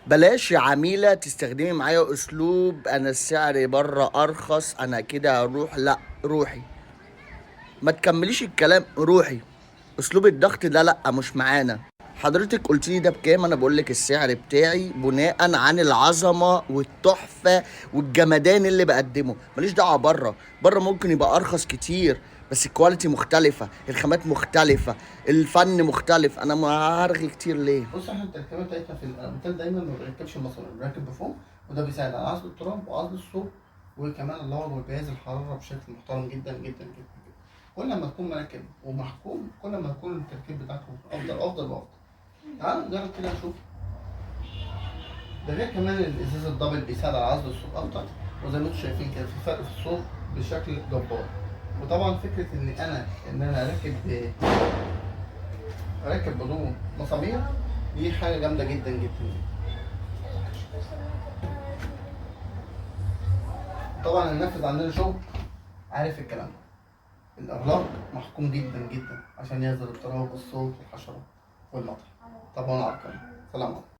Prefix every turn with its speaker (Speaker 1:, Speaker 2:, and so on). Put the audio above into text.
Speaker 1: بلاش يا عميلة تستخدمي معايا اسلوب انا السعر بره ارخص انا كده هروح، لا روحي. ما تكمليش الكلام، روحي. اسلوب الضغط ده لا، مش معانا. حضرتك قلت لي ده بكام، انا بقول لك السعر بتاعي بناء عن العظمه والتحفه والجمدان اللي بقدمه. ماليش دعوه بره. بره ممكن يبقى ارخص كتير، بس الكواليتي مختلفه، الخامات مختلفه، الفن مختلف. انا ما هرغي كتير ليه؟
Speaker 2: بص، احنا التركيبه بتاعتنا في الاوتيل دايما ما بنركبش ماسوره، بنركب بفوم، وده بيساعد على عزل التراب وعزل الصوت، وكمان اللور وجهاز الحراره بشكل محترم جدا جدا جدا جدا. كل ما تكون مركب ومحكوم، كل ما يكون التركيب بتاعكم افضل افضل وافضل. تعالوا نجرب كده نشوف. ده غير كمان الازاز الدبل بيساعد على عزل الصوت اكتر، وزي ما انتم شايفين كده في فرق في الصوت بشكل جبار. وطبعا فكره ان انا اركب بدون مسامير، دي حاجه جامده جدا جدا. طبعا النافذ عندنا شغل عارف الكلام ده. الاغلاق محكوم جدا جدا عشان يعزل التراب والصوت والحشرات والمطر. طبعا عرقا. سلام عليكم.